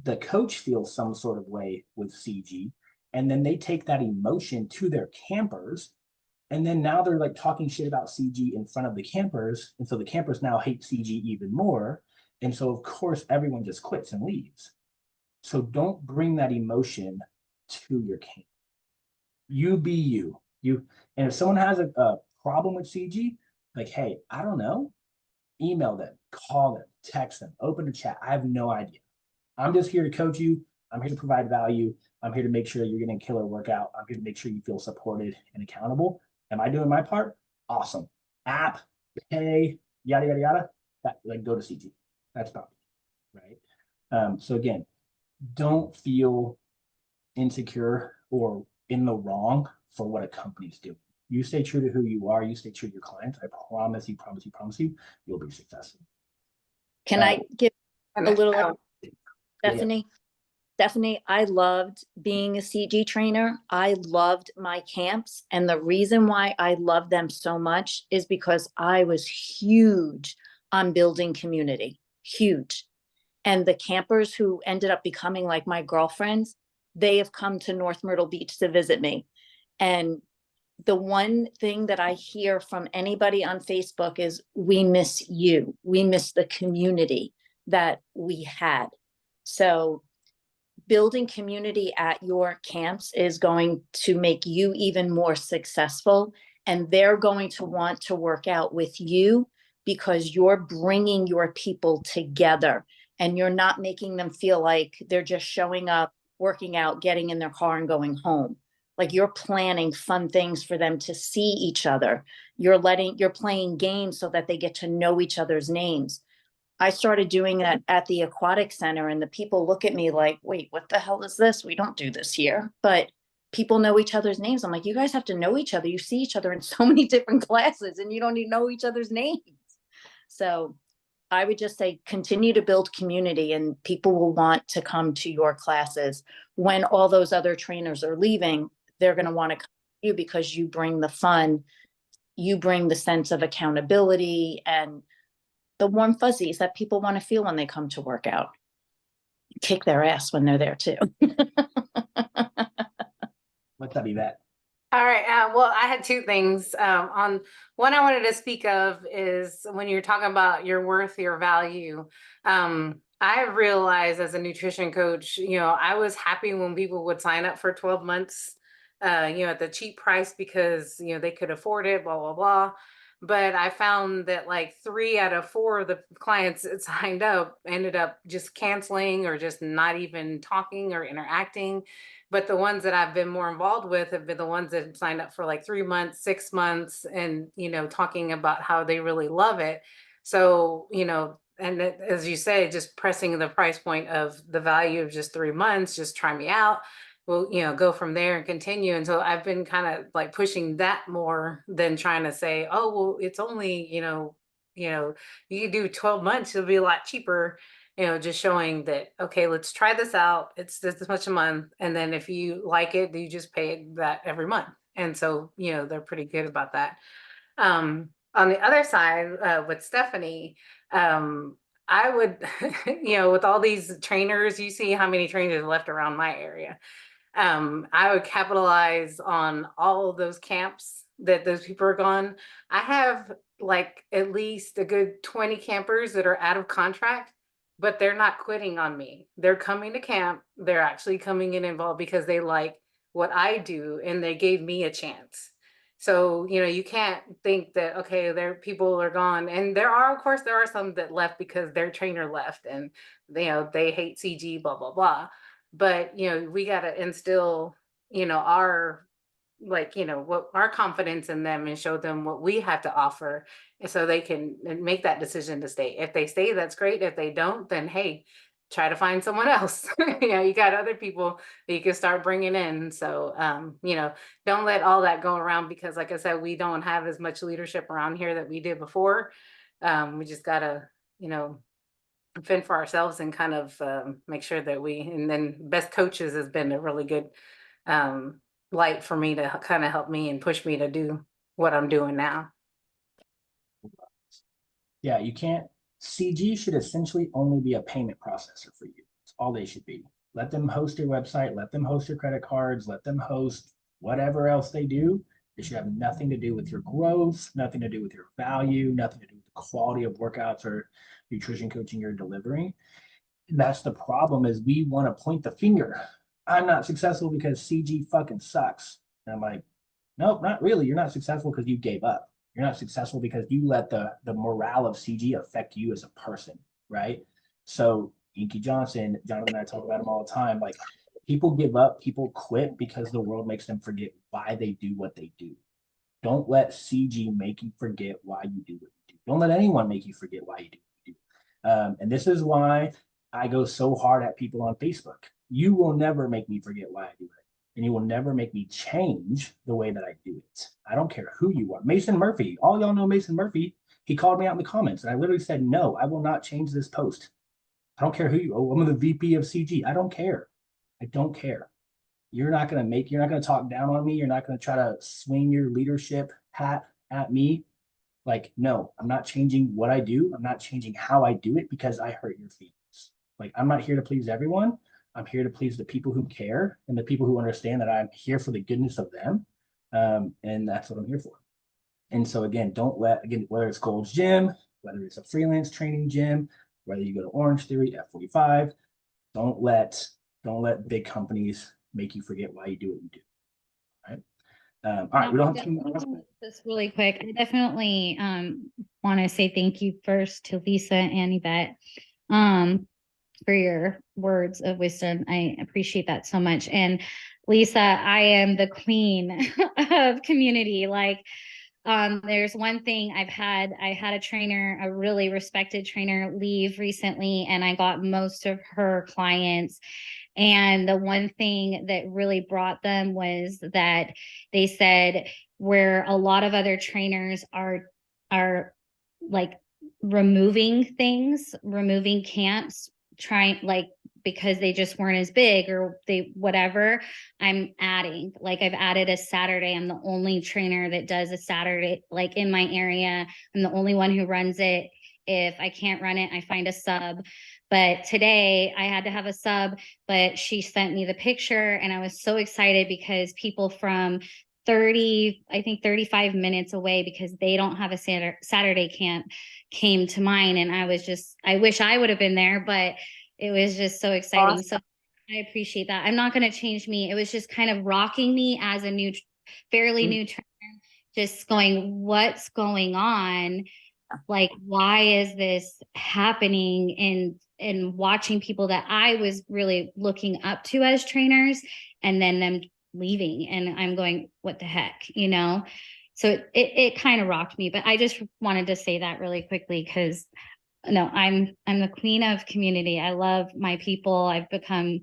the coach feels some sort of way with CG, and then they take that emotion to their campers, and then now they're like talking shit about CG in front of the campers, and so the campers now hate CG even more, and so of course everyone just quits and leaves. So don't bring that emotion to your camp. You be you. And if someone has a problem with CG, like, hey, I don't know, email them, call them, text them, open a chat. I have no idea. I'm just here to coach you. I'm here to provide value. I'm here to make sure you're getting a killer workout. I'm here to make sure you feel supported and accountable. Am I doing my part? Awesome. App, pay, yada, yada, yada. That, like, go to CG. That's about me, right? So again, don't feel insecure or in the wrong for what a company's doing. You stay true to who you are. You stay true to your clients. I promise you, you'll be successful. Can I give And a little, Yeah. Stephanie? Stephanie, I loved being a CG trainer. I loved my camps. And the reason why I loved them so much is because I was huge on building community, huge. And the campers who ended up becoming like my girlfriends, they have come to North Myrtle Beach to visit me. And the one thing that I hear from anybody on Facebook is, we miss you. We miss the community that we had. So building community at your camps is going to make you even more successful. And they're going to want to work out with you because you're bringing your people together and you're not making them feel like they're just showing up, working out, getting in their car and going home. Like you're planning fun things for them to see each other. You're playing games so that they get to know each other's names. I started doing that at the aquatic center, and the people look at me like, wait, what the hell is this? We don't do this here. But people know each other's names. I'm like, you guys have to know each other. You see each other in so many different classes and you don't even know each other's names. So I would just say continue to build community, and people will want to come to your classes. When all those other trainers are leaving, they're going to want to come to you because you bring the fun, you bring the sense of accountability and the warm fuzzies that people want to feel when they come to work out. Kick their ass when they're there too. What's up, Yvette? All right. Well, I had two things. On one, I wanted to speak of is when you're talking about your worth, your value. I realized as a nutrition coach, I was happy when people would sign up for 12 months, at the cheap price because, they could afford it, blah, blah, blah. But I found that like 3 out of 4 of the clients that signed up ended up just canceling or just not even talking or interacting. But the ones that I've been more involved with have been the ones that have signed up for like 3 months, 6 months, and, talking about how they really love it. So, and as you say, just pressing the price point of the value of just 3 months, just try me out. We'll, go from there and continue. And so I've been kind of like pushing that more than trying to say, oh, well, it's only, you can do 12 months, it'll be a lot cheaper. Just showing that, okay, let's try this out. It's this much a month. And then if you like it, you just pay that every month. And so, they're pretty good about that. On the other side, with Stephanie, I would, with all these trainers, you see how many trainers are left around my area. I would capitalize on all of those camps that those people are gone. I have like at least a good 20 campers that are out of contract, but they're not quitting on me. They're coming to camp. They're actually coming in involved because they like what I do and they gave me a chance. So, you can't think that, okay, people are gone. And there are some that left because their trainer left and, they hate CG, blah, blah, blah. But, we got to instill, our, what our confidence in them and show them what we have to offer so they can make that decision to stay. If they stay, that's great. If they don't, then, hey, try to find someone else. You got other people that you can start bringing in. So, don't let all that go around because like I said, we don't have as much leadership around here that we did before. We just gotta, fend for ourselves and kind of make sure that and then best coaches has been a really good light for me to kind of help me and push me to do what I'm doing now. Yeah, you can't. CG should essentially only be a payment processor for you. It's all they should be. Let them host your website, let them host your credit cards, let them host whatever else they do. It should have nothing to do with your growth, nothing to do with your value, nothing to do with the quality of workouts or nutrition coaching you're delivering. And that's the problem is we want to point the finger. I'm not successful because CG fucking sucks. And I'm like, nope, not really. You're not successful because you gave up. You're not successful because you let the morale of CG affect you as a person, right? So Inky Johnson, Jonathan and I talk about him all the time. Like people give up, people quit because the world makes them forget why they do what they do. Don't let CG make you forget why you do what you do. Don't let anyone make you forget why you do what you do. And this is why I go so hard at people on Facebook. You will never make me forget why I do it. And you will never make me change the way that I do it. I don't care who you are. Mason Murphy, all y'all know Mason Murphy. He called me out in the comments and I literally said, no, I will not change this post. I don't care who you are. I'm the VP of CG. I don't care. I don't care. You're not going to talk down on me. You're not going to try to swing your leadership hat at me. Like, no, I'm not changing what I do. I'm not changing how I do it because I hurt your feelings. Like, I'm not here to please everyone. I'm here to please the people who care and the people who understand that I'm here for the goodness of them. And that's what I'm here for. And so again, whether it's Gold's Gym, whether it's a freelance training gym, whether you go to Orange Theory, F45, don't let big companies make you forget why you do what you do. All right. We don't have Just really quick. I definitely want to say thank you first to Lisa and Yvette. for your words of wisdom. I appreciate that so much. And Lisa, I am the queen of community. Like, there's one thing I had a trainer, a really respected trainer, leave recently, and I got most of her clients. And the one thing that really brought them was that they said where a lot of other trainers are like removing things, removing camps, trying like because they just weren't as big or they whatever. I'm adding, like I've added a Saturday. I'm the only trainer that does a Saturday, like in my area. I'm the only one who runs it. If I can't run it, I find a sub. But today I had to have a sub, but she sent me the picture and I was so excited because people from 30, I think 35 minutes away, because they don't have a Saturday camp, came to mine. And I was just, I wish I would have been there, but it was just so exciting. Awesome. So I appreciate that. I'm not going to change me. It was just kind of rocking me as a new, fairly new trainer, just going, what's going on? Like, why is this happening? And watching people that I was really looking up to as trainers and then them leaving. And I'm going, what the heck, you know? So it kind of rocked me, but I just wanted to say that really quickly because no, I'm the queen of community. I love my people. I've become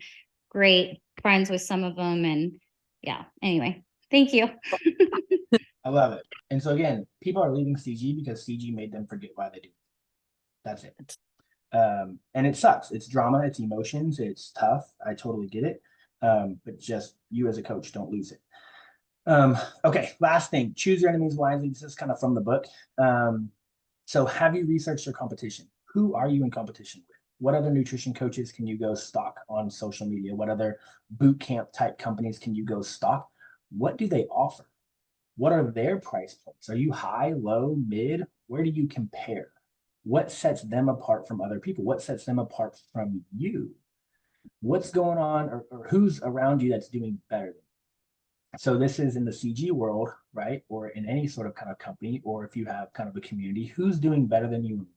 great friends with some of them. And yeah, anyway, thank you. I love it. And so again, people are leaving CG because CG made them forget why they do it. That's it. And it sucks. It's drama, it's emotions, it's tough. I totally get it. But just you as a coach, don't lose it. Okay, last thing, choose your enemies wisely. This is kind of from the book. So have you researched your competition? Who are you in competition with? What other nutrition coaches can you go stalk on social media? What other boot camp type companies can you go stalk? What do they offer? What are their price points? Are you high, low, mid? Where do you compare? What sets them apart from other people? What sets them apart from you? What's going on or who's around you that's doing better than you? So this is in the CG world, right? Or in any sort of kind of company, or if you have kind of a community, who's doing better than you?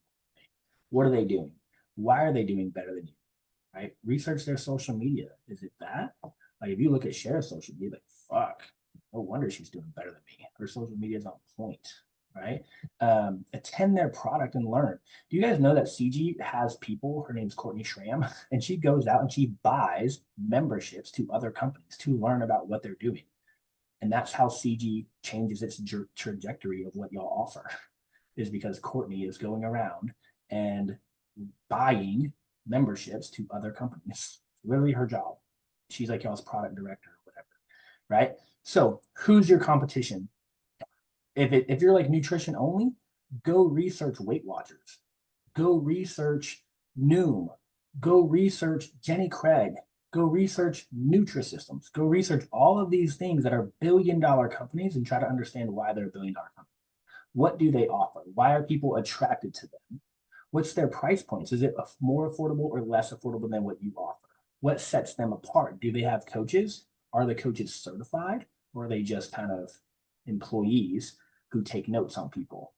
What are they doing? Why are they doing better than you? Right? Research their social media. Is it that? Like if you look at Cher's social media, like fuck, no wonder she's doing better than me. Her social media is on point, right? Attend their product and learn. Do you guys know that CG has people? Her name's Courtney Schramm, and she goes out and she buys memberships to other companies to learn about what they're doing. And that's how CG changes its trajectory of what y'all offer, is because Courtney is going around and buying memberships to other companies. It's literally her job. She's like y'all's product director or whatever, right? So who's your competition? If you're like nutrition only, go research Weight Watchers, go research Noom, go research Jenny Craig, go research Nutrisystems, go research all of these things that are billion-dollar companies and try to understand why they're a billion-dollar company. What do they offer? Why are people attracted to them? What's their price points? Is it more affordable or less affordable than what you offer? What sets them apart? Do they have coaches? Are the coaches certified, or are they just kind of employees who take notes on people?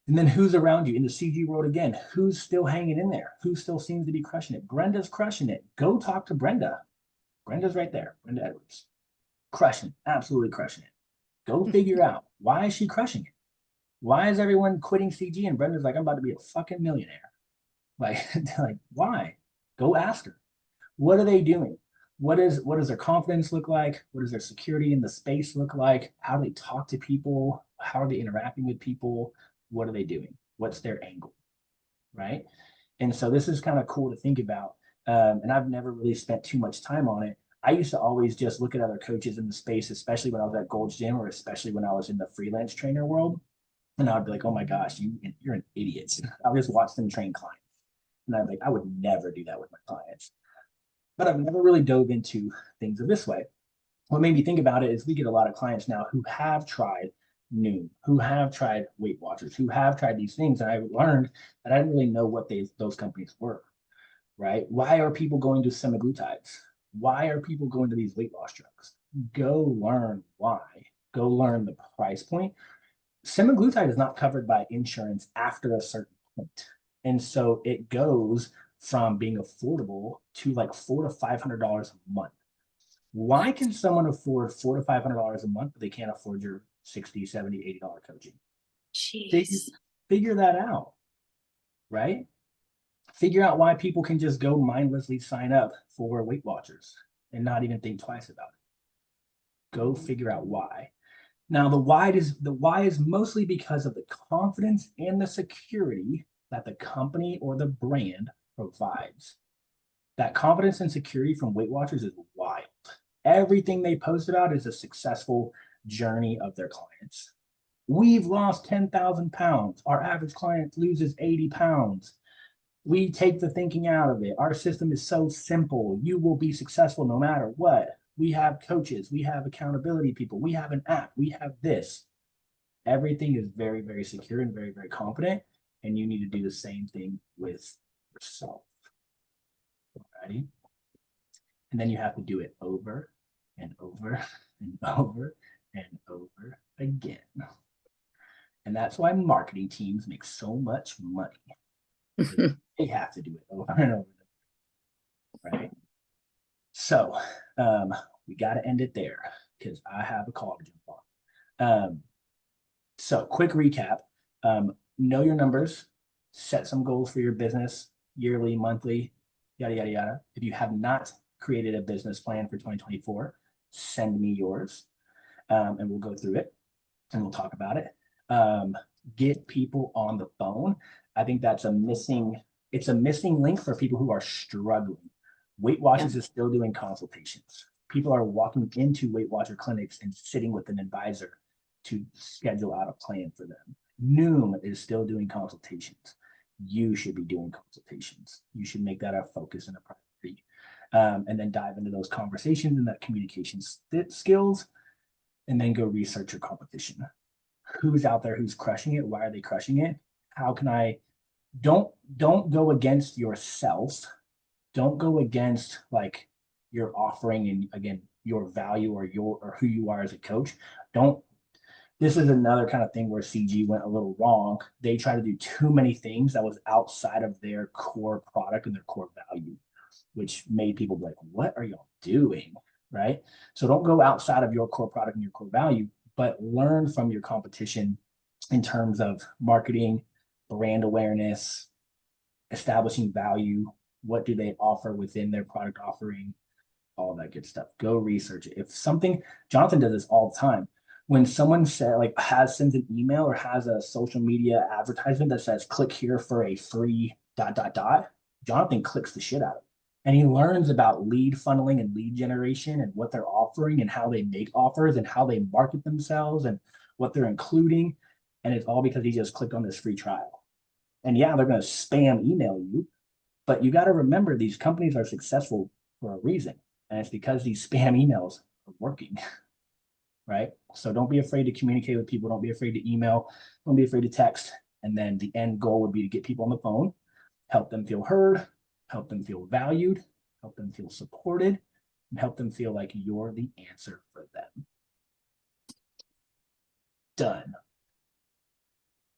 And then who's around you in the CG world again? Who's still hanging in there? Who still seems to be crushing it? Brenda's crushing it. Go talk to Brenda. Brenda's right there. Brenda Edwards. Crushing, absolutely crushing it. Go figure out, why is she crushing it? Why is everyone quitting CG and Brenda's like, I'm about to be a fucking millionaire? Like, like why? Go ask her. What are they doing? What does their confidence look like? What does their security in the space look like? How do they talk to people? How are they interacting with people? What are they doing? What's their angle? Right? And so this is kind of cool to think about. And I've never really spent too much time on it. I used to always just look at other coaches in the space, especially when I was at Gold's Gym or especially when I was in the freelance trainer world. And I'd be like, oh my gosh, you're an idiot. I'll just watch them train clients. And I'd be like, I would never do that with my clients. But I've never really dove into things of this way. What made me think about it is we get a lot of clients now who have tried Noom, who have tried Weight Watchers, who have tried these things. And I learned that I didn't really know what those companies were, right? Why are people going to semaglutides? Why are people going to these weight loss drugs? Go learn why. Go learn the price point. Semaglutide is not covered by insurance after a certain point. And so it goes from being affordable to like $400 to $500 a month. Why can someone afford $400 to $500 a month, but they can't afford your $60, $70, $80 coaching? Jeez. Figure that out, right? Figure out why people can just go mindlessly sign up for Weight Watchers and not even think twice about it. Go figure out why. Now, the why is mostly because of the confidence and the security that the company or the brand provides. That confidence and security from Weight Watchers is wild. Everything they post about is a successful journey of their clients. We've lost 10,000 pounds. Our average client loses 80 pounds. We take the thinking out of it. Our system is so simple. You will be successful no matter what. We have coaches. We have accountability people. We have an app. We have this. Everything is very, very secure and very, very confident. And you need to do the same thing with yourself. Alrighty? And then you have to do it over and over and over and over again. And that's why marketing teams make so much money. They have to do it over and over, right? So we got to end it there because I have a call to jump on. So quick recap, know your numbers, set some goals for your business, yearly, monthly, yada, yada, yada. If you have not created a business plan for 2024, send me yours and we'll go through it and we'll talk about it. Get people on the phone. I think that's it's a missing link for people who are struggling. Weight Watchers is still doing consultations. People are walking into Weight Watcher clinics and sitting with an advisor to schedule out a plan for them. Noom is still doing consultations. You should be doing consultations. You should make that a focus and a priority. And then dive into those conversations and that communication skills, and then go research your competition. Who's out there who's crushing it? Why are they crushing it? How can I don't go against yourself. Don't go against like your offering and again your value or who you are as a coach. This is another kind of thing where CG went a little wrong. They try to do too many things that was outside of their core product and their core value, which made people be like, what are y'all doing? Right? So don't go outside of your core product and your core value, but learn from your competition in terms of marketing, brand awareness, establishing value. What do they offer within their product offering? All that good stuff. Go research it. If something, Jonathan does this all the time. When someone sends an email or has a social media advertisement that says click here for a free ... Jonathan clicks the shit out of it. And he learns about lead funneling and lead generation and what they're offering and how they make offers and how they market themselves and what they're including. And it's all because he just clicked on this free trial. And yeah, they're going to spam email you, but you got to remember these companies are successful for a reason. And it's because these spam emails are working, right? So don't be afraid to communicate with people. Don't be afraid to email. Don't be afraid to text. And then the end goal would be to get people on the phone, help them feel heard, help them feel valued, help them feel supported, and help them feel like you're the answer for them. Done.